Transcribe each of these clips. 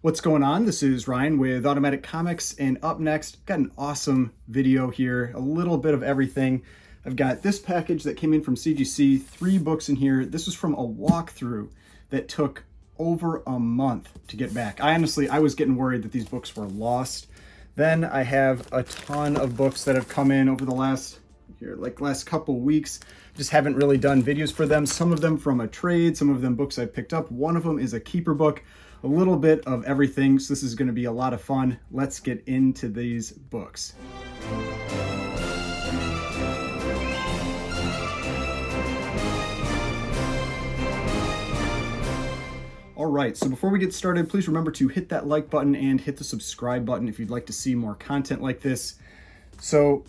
What's going on? This is Ryan with Automatic Comics, and up next, got an awesome video here, a little bit of everything. I've got this package that came in from CGC, 3 books in here. This was from a walkthrough that took over a month to get back. I was getting worried that these books were lost. Then I have a ton of books that have come in over the last couple weeks. Just haven't really done videos for them. Some of them from a trade, some of them books I picked up. One of them is a keeper book. A little bit of everything, so this is going to be a lot of fun. Let's get into these books. All right, so before we get started, please remember to hit that like button and hit the subscribe button if you'd like to see more content like this. So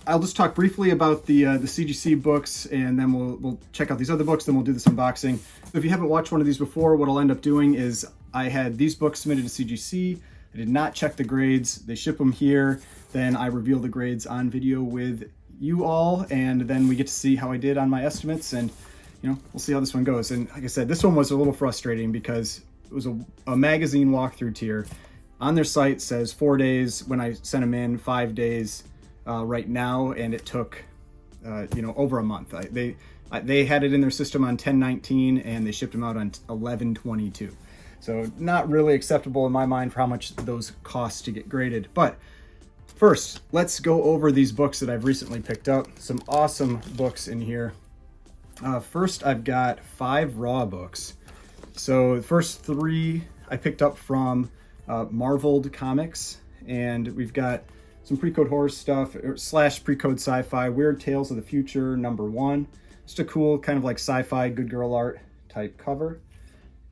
I'll just talk briefly about the CGC books, and then we'll check out these other books, then we'll do this unboxing. If you haven't watched one of these before, what I'll end up doing is I had these books submitted to CGC. I did not check the grades. They ship them here. Then I reveal the grades on video with you all, and then we get to see how I did on my estimates, and we'll see how this one goes. And like I said, this one was a little frustrating because it was a magazine walkthrough tier. On their site says 4 days. When I sent them in, 5 days right now, and it took over a month. They had it in their system on 10/19 and they shipped them out on 11/22. So not really acceptable in my mind for how much those cost to get graded. But first, let's go over these books that I've recently picked up. Some awesome books in here. First, I've got 5 Raw books. So the first 3 I picked up from Marveled Comics, and we've got some pre-code horror stuff / pre-code sci-fi. Weird Tales of the Future #1. Just a cool kind of like sci-fi good girl art type cover.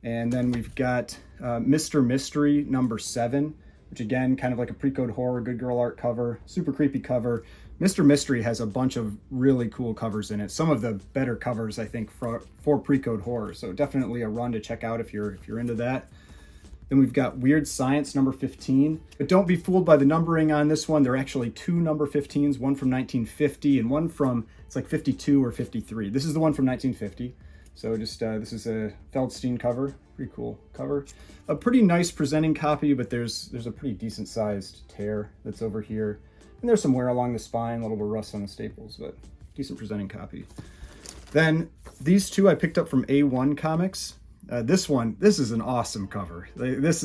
And then we've got Mr. Mystery #7, which again, kind of like a pre-code horror good girl art cover. Super creepy cover. Mr. Mystery has a bunch of really cool covers in it. Some of the better covers, I think, for pre-code horror. So definitely a run to check out if you're into that. Then we've got Weird Science #15. But don't be fooled by the numbering on this one. There are actually 2 #15s, one from 1950 and one from, it's like 52 or 53. This is the one from 1950. So just, this is a Feldstein cover, pretty cool cover. A pretty nice presenting copy, but there's a pretty decent sized tear that's over here. And there's some wear along the spine, a little bit of rust on the staples, but decent presenting copy. Then these 2 I picked up from A1 Comics. This is an awesome cover.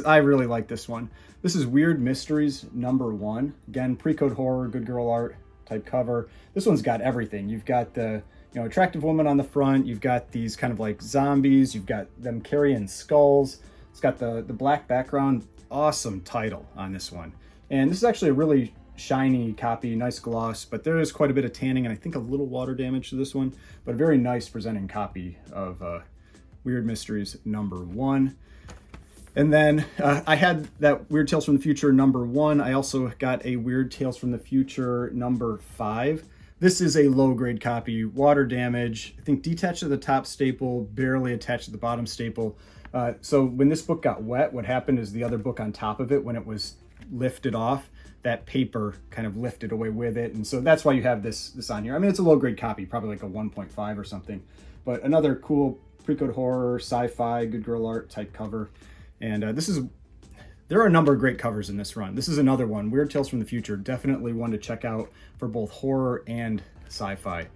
I really like this one. This is Weird Mysteries #1. Again, pre-code horror, good girl art type cover. This one's got everything. You've got the attractive woman on the front. You've got these kind of like zombies. You've got them carrying skulls. It's got the black background. Awesome title on this one. And this is actually a really shiny copy, nice gloss, but there is quite a bit of tanning and I think a little water damage to this one, but a very nice presenting copy of Weird Mysteries #1. And then I had that Weird Tales from the Future #1. I also got a Weird Tales from the Future #5. This is a low grade copy, water damage, I think detached at the top staple, barely attached at the bottom staple. So when this book got wet, what happened is the other book on top of it, when it was lifted off, that paper kind of lifted away with it. And so that's why you have this on here. I mean, it's a low grade copy, probably like a 1.5 or something, but another cool pre-code horror, sci-fi, good girl art type cover. And there are a number of great covers in this run. This is another one, Weird Tales from the Future, definitely one to check out for both horror and sci-fi.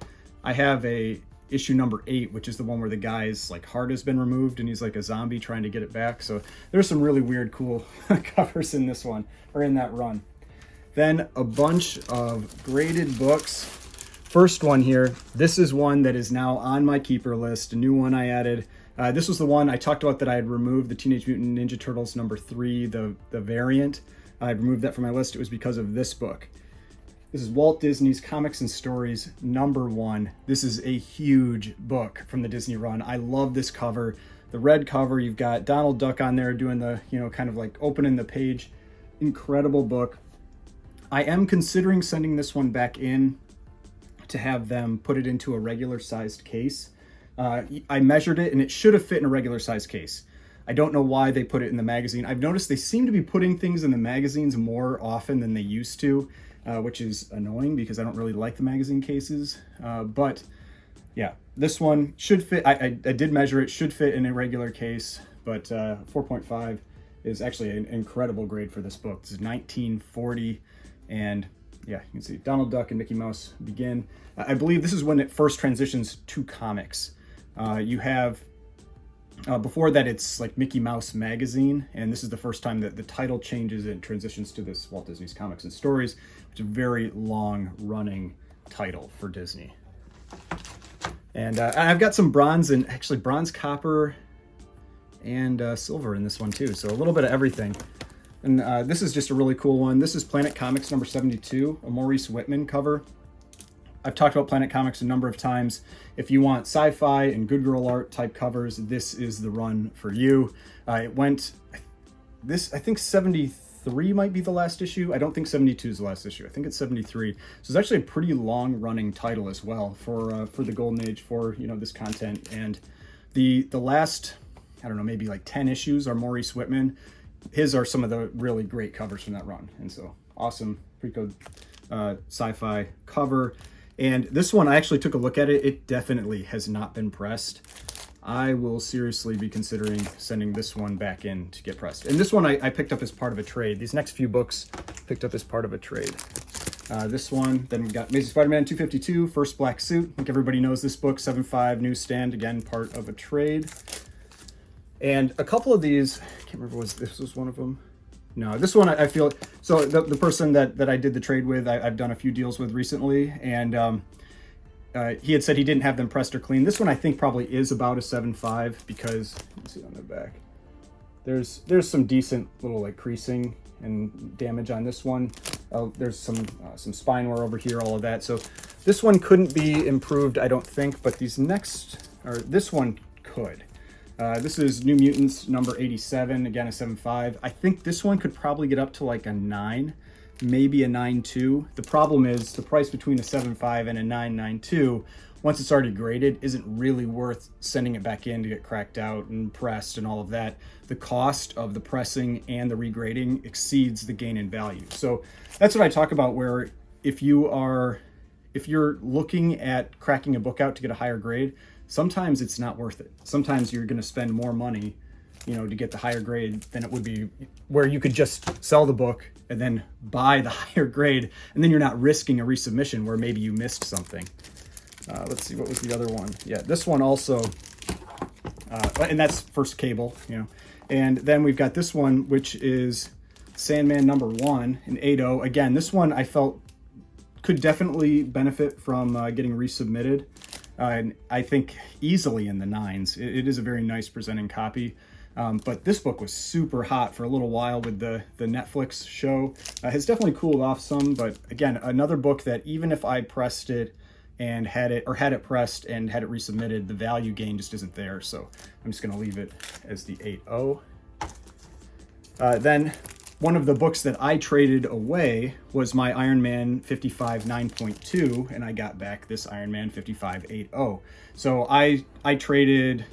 I have a issue #8, which is the one where the guy's like heart has been removed and he's like a zombie trying to get it back. So there's some really weird, cool covers in this one, or in that run. Then a bunch of graded books. First one here, this is one that is now on my keeper list, a new one I added. This was the one I talked about that I had removed, the Teenage Mutant Ninja Turtles #3, the variant. I removed that from my list. It was because of this book. This is Walt Disney's Comics and Stories #1. This is a huge book from the Disney run. I love this cover. The red cover, you've got Donald Duck on there doing the, kind of like opening the page. Incredible book. I am considering sending this one back in to have them put it into a regular sized case. I measured it and it should have fit in a regular sized case. I don't know why they put it in the magazine. I've noticed they seem to be putting things in the magazines more often than they used to, which is annoying because I don't really like the magazine cases. But yeah, this one should fit. I did measure it, should fit in a regular case, but 4.5 is actually an incredible grade for this book. This is 1940, and yeah, you can see Donald Duck and Mickey Mouse begin. I believe this is when it first transitions to comics. You have, before that, it's like Mickey Mouse Magazine, and this is the first time that the title changes and transitions to this Walt Disney's Comics and Stories, which is a very long-running title for Disney. And I've got some bronze, and actually bronze, copper, and silver in this one too, so a little bit of everything. And this is just a really cool one. This is Planet Comics number 72, a Maurice Whitman cover. I've talked about Planet Comics a number of times. If you want sci-fi and good girl art type covers, this is the run for you. It went, I think 73 might be the last issue. I don't think 72 is the last issue. I think it's 73. So it's actually a pretty long running title as well for the Golden Age, for, you know, this content. And the last, I don't know, maybe like 10 issues are Maurice Whitman. His are some of the really great covers from that run. And so awesome pre-code sci-fi cover. And this one, I actually took a look at it. It definitely has not been pressed. I will seriously be considering sending this one back in to get pressed. And this one I picked up as part of a trade. These next few books picked up as part of a trade. This one, then we got Amazing Spider-Man 252, First Black Suit. I think everybody knows this book, 7.5 newsstand, again, part of a trade. And a couple of these, I can't remember, this was one of them. No, this one I feel, so the person that I did the trade with, I've done a few deals with recently, and he had said he didn't have them pressed or clean. This one I think probably is about a 7.5 because, let's see on the back, there's some decent little like creasing and damage on this one. There's some spine wear over here, all of that. So this one couldn't be improved, I don't think, but these next, or this one could. This is New Mutants number 87, again a 7.5. I think this one could probably get up to like a 9, maybe a 9.2. The problem is the price between a 7.5 and a 9.92, once it's already graded, isn't really worth sending it back in to get cracked out and pressed and all of that. The cost of the pressing and the regrading exceeds the gain in value. So that's what I talk about, where if you're looking at cracking a book out to get a higher grade, sometimes it's not worth it. Sometimes you're going to spend more money, you know, to get the higher grade than it would be where you could just sell the book and then buy the higher grade, and then you're not risking a resubmission where maybe you missed something. Let's see, what was the other one? Yeah, this one also, and that's First Cable, you know. And then we've got this one, which is Sandman number 1 in 8.0. Again, this one I felt could definitely benefit from getting resubmitted. And I think easily in the 9s. It is a very nice presenting copy. But this book was super hot for a little while with the Netflix show. Has definitely cooled off some, but again, another book that even if I pressed it and had it pressed and had it resubmitted, the value gain just isn't there. So I'm just gonna leave it as the 8.0. Then one of the books that I traded away was my Iron Man 55 9.2, and I got back this Iron Man 55 8.0. So I traded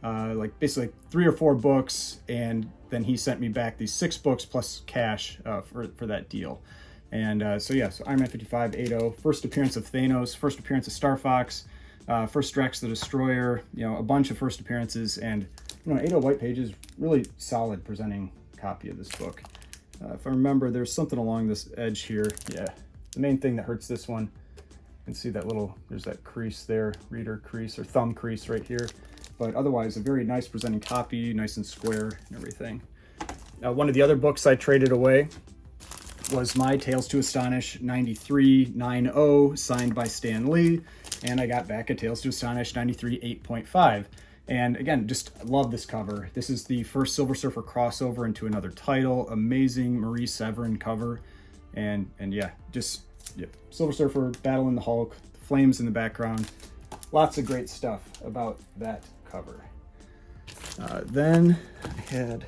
like basically 3 or 4 books, and then he sent me back these 6 books plus cash for that deal. And so yeah, so Iron Man 55 8.0, first appearance of Thanos, first appearance of Star Fox, first Drax the Destroyer, you know, a bunch of first appearances, and you know, 8.0 white pages, really solid presenting copy of this book. If I remember, there's something along this edge here. Yeah, the main thing that hurts this one, you can see that there's that crease there, reader crease or thumb crease right here. But otherwise, a very nice presenting copy, nice and square and everything. One of the other books I traded away was my Tales to Astonish 93 9.0, signed by Stan Lee, and I got back a Tales to Astonish 93 8.5. And again, just love this cover. This is the first Silver Surfer crossover into another title. Amazing Marie Severin cover. And yeah, Silver Surfer battling the Hulk, flames in the background. Lots of great stuff about that cover. Then I had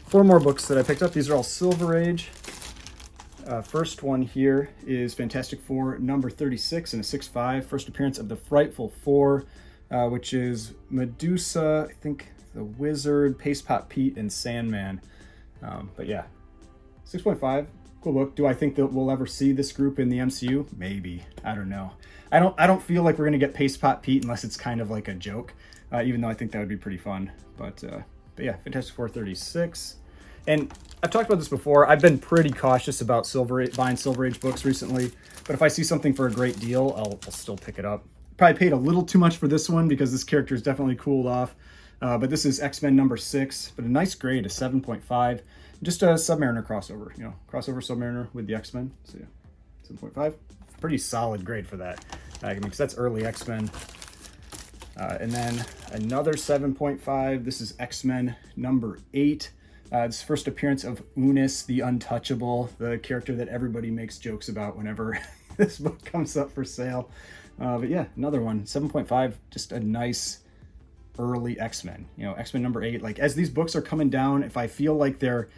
4 more books that I picked up. These are all Silver Age. First one here is Fantastic Four number 36 in a 6.5. First appearance of the Frightful Four, which is Medusa, I think the Wizard, Paste Pot Pete, and Sandman. But yeah, 6.5, cool book. Do I think that we'll ever see this group in the MCU? Maybe. I don't know. I don't feel like we're gonna get Paste Pot Pete unless it's kind of like a joke, even though I think that would be pretty fun. But yeah, Fantastic Four 36. And I've talked about this before. I've been pretty cautious about buying Silver Age books recently, but if I see something for a great deal, I'll still pick it up. Probably paid a little too much for this one because this character is definitely cooled off. But this is X-Men number 6, but a nice grade, a 7.5. Just a Submariner crossover, you know, crossover Submariner with the X-Men. So yeah, 7.5. Pretty solid grade for that. I mean, because that's early X-Men. And then another 7.5. This is X-Men number 8. It's first appearance of Unis, the Untouchable, the character that everybody makes jokes about whenever this book comes up for sale. But yeah, another one, 7.5, just a nice early X-Men. You know, X-Men number 8. Like, as these books are coming down, if I feel like they're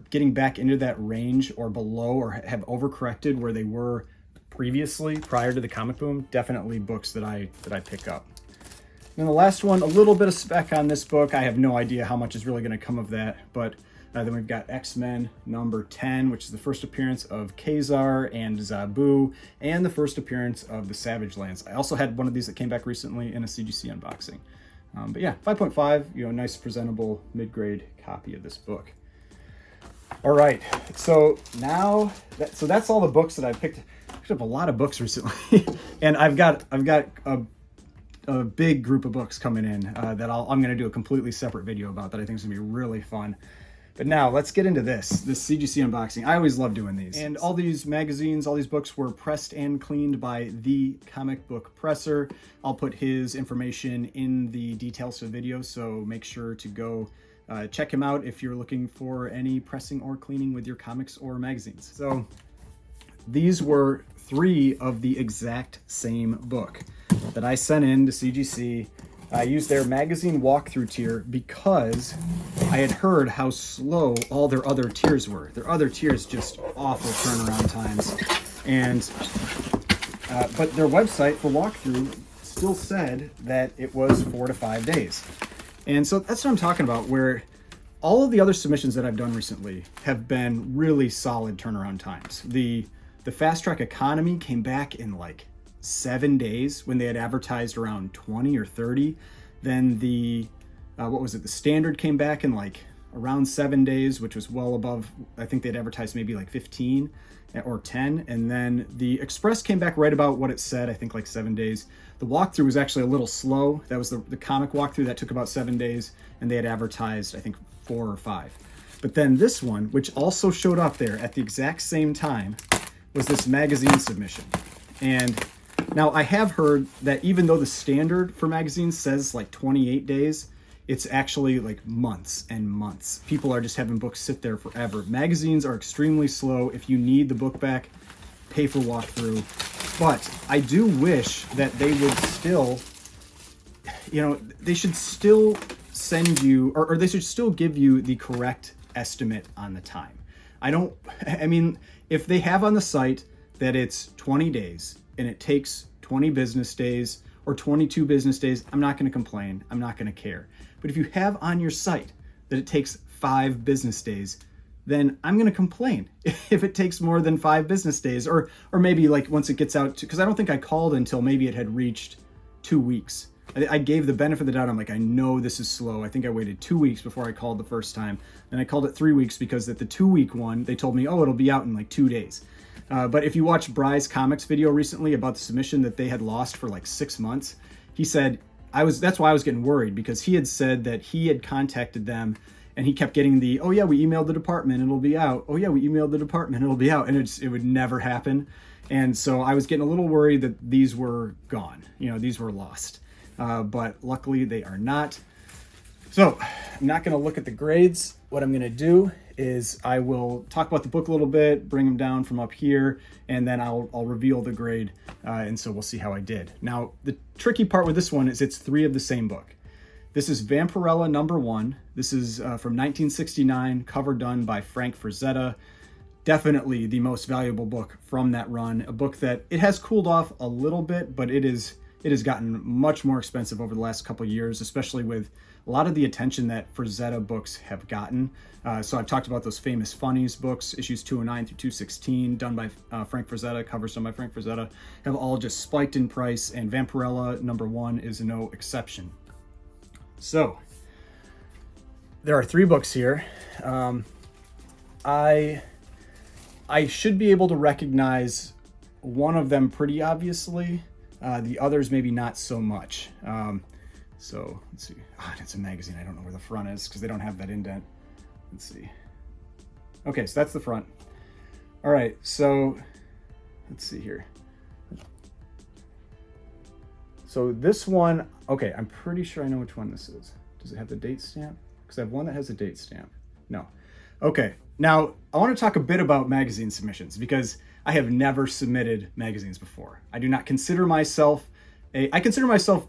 getting back into that range or below or have overcorrected where they were previously prior to the comic boom, definitely books that I pick up. And the last one, a little bit of spec on this book. I have no idea how much is really going to come of that, but then we've got X-Men number 10, which is the first appearance of Kazar and Zabu, and the first appearance of the Savage Lands. I also had one of these that came back recently in a CGC unboxing. But yeah, 5.5, you know, nice presentable mid-grade copy of this book. All right, so now, that's all the books that I've picked. I picked up a lot of books recently, and I've got a big group of books coming in that I'm going to do a completely separate video about that I think is going to be really fun. But now let's get into this CGC unboxing. I always love doing these. And all these magazines, all these books were pressed and cleaned by The Comic Book Presser. I'll put his information in the details of the video, so make sure to go check him out if you're looking for any pressing or cleaning with your comics or magazines. So these were 3 of the exact same book that I sent in to CGC. I used their magazine walkthrough tier because I had heard how slow all their other tiers were. Their other tiers just awful turnaround times. And but their website for walkthrough still said that it was 4 to 5 days. And so that's what I'm talking about, where all of the other submissions that I've done recently have been really solid turnaround times. The Fast Track Economy came back in like 7 days when they had advertised around 20 or 30. Then the the Standard came back in like around 7 days, which was well above, I think they'd advertised maybe like 15 or 10. And then the Express came back right about what it said, I think like 7 days. The walkthrough was actually a little slow. That was the comic walkthrough that took about 7 days, and they had advertised I think 4 or 5. But then this one, which also showed up there at the exact same time, was this magazine submission. And now, I have heard that even though the standard for magazines says like 28 days, it's actually like months and months. People are just having books sit there forever. Magazines are extremely slow. If you need the book back, pay for walkthrough. But I do wish that they would still, you know, they should still send you, or they should still give you the correct estimate on the time. I mean, if they have on the site that it's 20 days, and it takes 20 business days or 22 business days, I'm not going to complain. I'm not going to care. But if you have on your site that it takes 5 business days, then I'm going to complain if it takes more than 5 business days, or maybe like once it gets out to, because I don't think I called until maybe it had reached 2 weeks. I gave the benefit of the doubt. I'm like, I know this is slow. I think I waited 2 weeks before I called the first time. Then I called it 3 weeks because at the 2-week one, they told me, oh, it'll be out in like 2 days. But if you watch Bry's Comics video recently about the submission that they had lost for like 6 months, he said, that's why I was getting worried, because he had said that he had contacted them and he kept getting the, oh yeah, we emailed the department, it'll be out. Oh yeah, we emailed the department, it'll be out. And it would never happen. And so I was getting a little worried that these were gone, you know, these were lost. But luckily they are not. So I'm not going to look at the grades. What I'm going to do is I will talk about the book a little bit, bring them down from up here, and then I'll reveal the grade. And so we'll see how I did. Now, the tricky part with this one is it's 3 of the same book. This is Vampirella number 1. This is from 1969, cover done by Frank Frazetta. Definitely the most valuable book from that run. A book that it has cooled off a little bit, but it has gotten much more expensive over the last couple of years, especially with a lot of the attention that Frazetta books have gotten. So I've talked about those famous Funnies books, issues 209 through 216, done by Frank Frazetta, covers done by Frank Frazetta, have all just spiked in price, and Vampirella number 1 is no exception. So there are 3 books here. I should be able to recognize one of them pretty obviously. The others maybe not so much. So let's see. Oh, it's a magazine. I don't know where the front is because they don't have that indent. Let's see. Okay, so that's the front. All right, so let's see here. So this one, okay, I'm pretty sure I know which one this is. Does it have the date stamp? Because I have one that has a date stamp. No. Okay, now I want to talk a bit about magazine submissions because I have never submitted magazines before. I do not consider myself I consider myself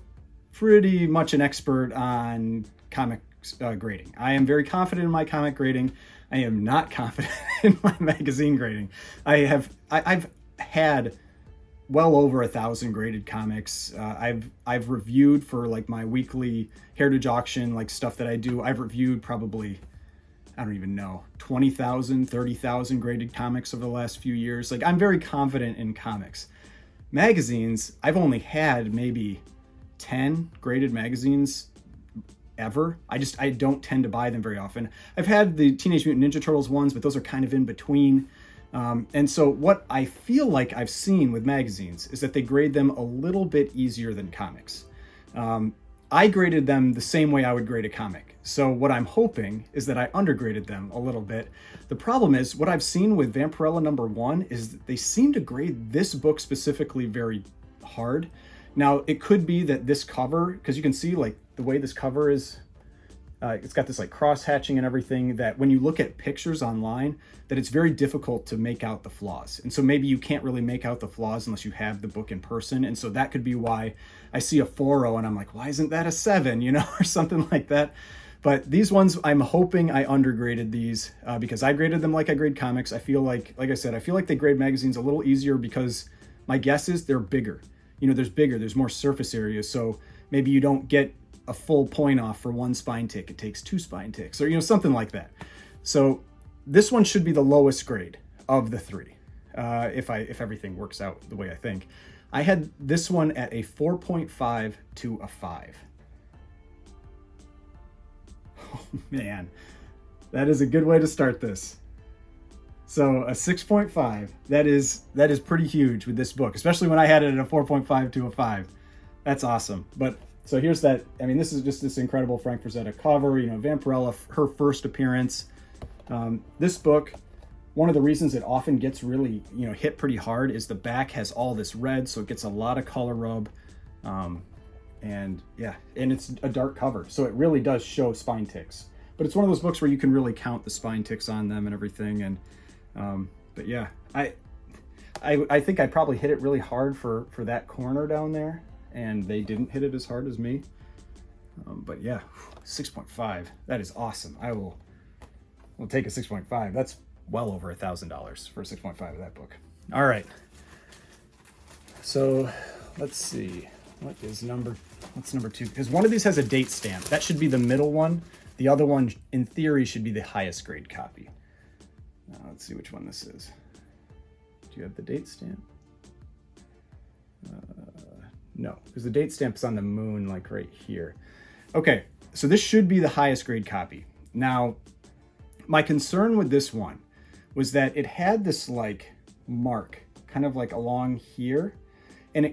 pretty much an expert on comics grading. I am very confident in my comic grading. I am not confident in my magazine grading. I've had well over 1,000 graded comics. I've reviewed for like my weekly Heritage auction, like stuff that I do. I've reviewed probably, I don't even know, 20,000, 30,000 graded comics over the last few years. Like, I'm very confident in comics. Magazines, I've only had maybe 10 graded magazines ever. I don't tend to buy them very often. I've had the Teenage Mutant Ninja Turtles ones, but those are kind of in between. And so what I feel like I've seen with magazines is that they grade them a little bit easier than comics. I graded them the same way I would grade a comic. So what I'm hoping is that I undergraded them a little bit. The problem is what I've seen with Vampirella #1 is that they seem to grade this book specifically very hard. Now, it could be that this cover, because you can see like the way this cover is, it's got this like cross hatching and everything, that when you look at pictures online, that it's very difficult to make out the flaws. And so maybe you can't really make out the flaws unless you have the book in person. And so that could be why I see a 4.0 and I'm like, why isn't that a 7, you know, or something like that. But these ones, I'm hoping I undergraded these because I graded them like I grade comics. I feel like I said, I feel like they grade magazines a little easier because my guess is they're bigger. You know, there's more surface area. So maybe you don't get a full point off for one spine tick. It takes 2 spine ticks or, you know, something like that. So this one should be the lowest grade of the 3 if everything works out the way I think. I had this one at a 4.5 to a 5. Oh man, that is a good way to start this. So a 6.5, that is pretty huge with this book, especially when I had it at a 4.5 to a 5. That's awesome. But so here's that. I mean, this is just this incredible Frank Frazetta cover, you know, Vampirella, her first appearance. This book, one of the reasons it often gets really, you know, hit pretty hard is the back has all this red, so it gets a lot of color rub. And yeah, and it's a dark cover, so it really does show spine ticks. But it's one of those books where you can really count the spine ticks on them and everything. And but yeah, I think I probably hit it really hard for that corner down there, and they didn't hit it as hard as me. But yeah, 6.5, that is awesome. We'll take a 6.5. That's well over $1,000 for a 6.5 of that book. All right. So let's see. What's number 2? Because one of these has a date stamp. That should be the middle one. The other one, in theory, should be the highest grade copy. Let's see which one this is. Do you have the date stamp? No, because the date stamp is on the moon, like right here. Okay, so this should be the highest grade copy. Now, my concern with this one was that it had this like mark kind of like along here, and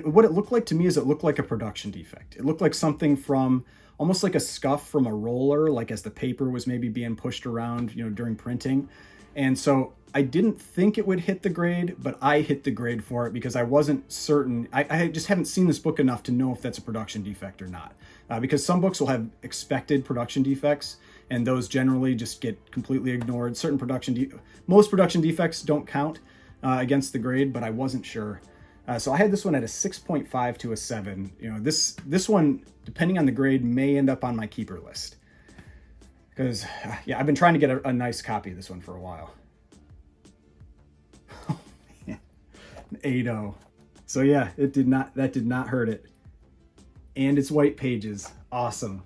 what it looked like to me is it looked like a production defect. It looked like something from almost like a scuff from a roller, like as the paper was maybe being pushed around, you know, during printing. And so I didn't think it would hit the grade, but I hit the grade for it because I wasn't certain. I just haven't seen this book enough to know if that's a production defect or not. Because some books will have expected production defects, and those generally just get completely ignored. Most production defects don't count against the grade, but I wasn't sure. So I had this one at a 6.5 to a 7. You know, this one, depending on the grade, may end up on my keeper list. Because, yeah, I've been trying to get a nice copy of this one for a while. Oh, man. An 8.0. So, yeah, that did not hurt it. And it's white pages. Awesome.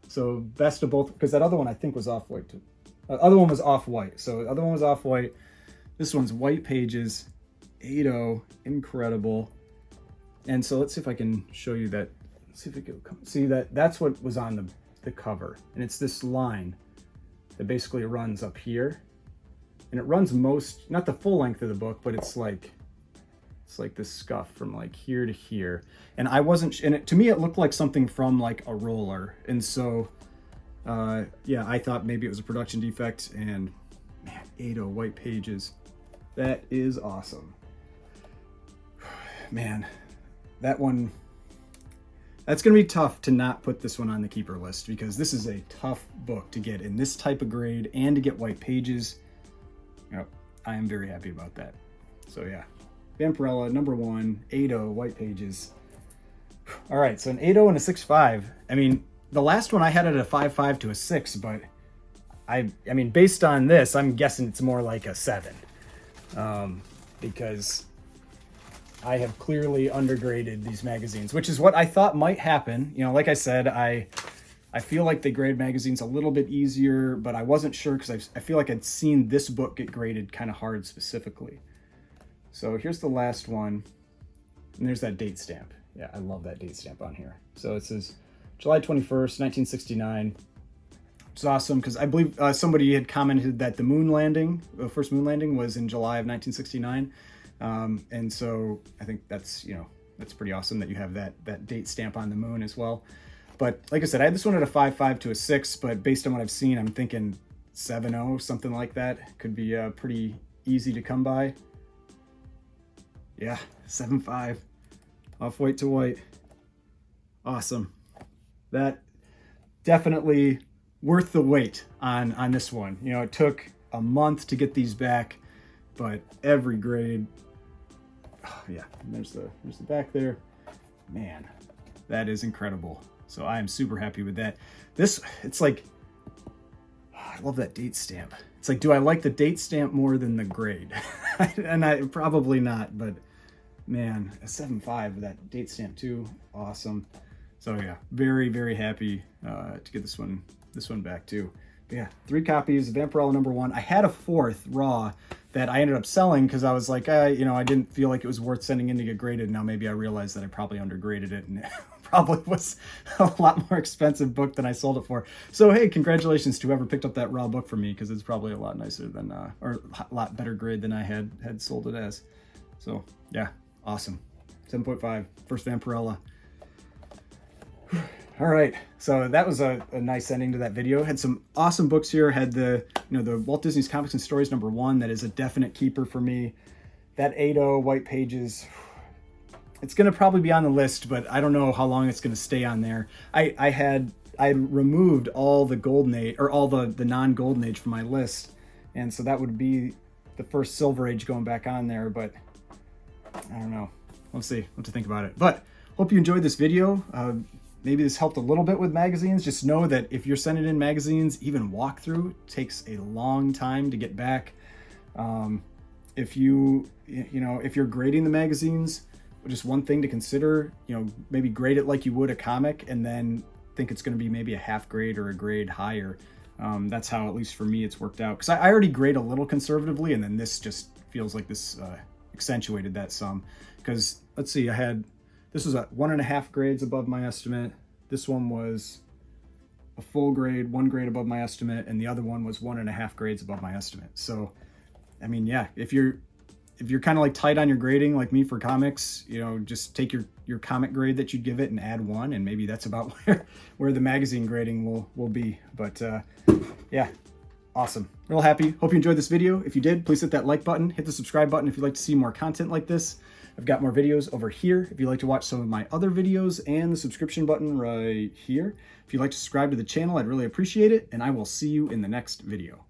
So, best of both. Because that other one, I think, was off-white, too. The other one was off-white. So, the other one was off-white. This one's white pages. 8.0. Incredible. And so, let's see if I can show you that. Let's see if it can come. See, that's what was on the cover, and it's this line that basically runs up here And it runs most, not the full length of the book, but it's like this scuff from like here to here. And I wasn't, and to me it looked like something from like a roller. And so, yeah, I thought maybe it was a production defect. And man, 8.0 white pages. That is awesome. Man, that one, that's going to be tough to not put this one on the keeper list, because this is a tough book to get in this type of grade and to get white pages. Yep, I am very happy about that. So yeah, Vampirella, number 1, 8.0 white pages. All right, so an 8.0 and a 6.5. I mean, the last one I had it at a 5.5 to a 6, but I mean, based on this, I'm guessing it's more like a 7, because I have clearly undergraded these magazines, which is what I thought might happen. You know, like I said, I feel like they grade magazines a little bit easier, but I wasn't sure because I feel like I'd seen this book get graded kind of hard specifically. So here's the last one, and there's that date stamp. Yeah, I love that date stamp on here. So it says July 21st, 1969. It's awesome because I believe somebody had commented that the moon landing, the first moon landing, was in July of 1969. And so I think that's, you know, that's pretty awesome that you have that date stamp on the moon as well. But like I said, I had this one at a 5.5 to a 6, but based on what I've seen, I'm thinking 7.0, something like that. Could be pretty easy to come by. Yeah, 7.5, off white to white. Awesome. That definitely worth the wait on this one. You know, it took a month to get these back, but every grade. Oh, yeah, and there's the back there. Man, that is incredible. So I am super happy with that. This, it's like, oh, I love that date stamp. It's like, do I like the date stamp more than the grade? And I probably not, but man, a 7.5 with that date stamp too, awesome. So yeah, very, very happy to get this one back too. But yeah, 3 copies, Vampirella number 1. I had a 4th raw that I ended up selling because I was like, you know, I didn't feel like it was worth sending in to get graded. Now maybe I realized that I probably undergraded it, and it probably was a lot more expensive book than I sold it for. So hey, congratulations to whoever picked up that raw book for me, because it's probably a lot nicer than, or a lot better grade than I had sold it as. So yeah, awesome. 7.5, first Vampirella. All right, so that was a nice ending to that video. Had some awesome books here. Had the Walt Disney's Comics and Stories number 1. That is a definite keeper for me. That 8.0 white pages, it's gonna probably be on the list, but I don't know how long it's gonna stay on there. I removed all the Golden Age, or all the non-Golden Age from my list, and so that would be the first Silver Age going back on there, but I don't know. We'll see what to think about it. But hope you enjoyed this video. Maybe this helped a little bit with magazines. Just know that if you're sending in magazines, even walkthrough takes a long time to get back. If you're grading the magazines, just one thing to consider, maybe grade it like you would a comic, and then think it's going to be maybe a half grade or a grade higher. That's how, at least for me, it's worked out. Because I already grade a little conservatively, and then this just feels like this accentuated that some. Because let's see, this was at 1.5 grades above my estimate. This one was a full grade, 1 grade above my estimate, and the other one was 1.5 grades above my estimate. So, I mean, yeah, if you're kind of like tight on your grading like me for comics, just take your comic grade that you'd give it and add 1, and maybe that's about where the magazine grading will be. But yeah, awesome. Real happy. Hope you enjoyed this video. If you did, please hit that like button, hit the subscribe button if you'd like to see more content like this. I've got more videos over here if you'd like to watch some of my other videos, and the subscription button right here. If you'd like to subscribe to the channel, I'd really appreciate it, and I will see you in the next video.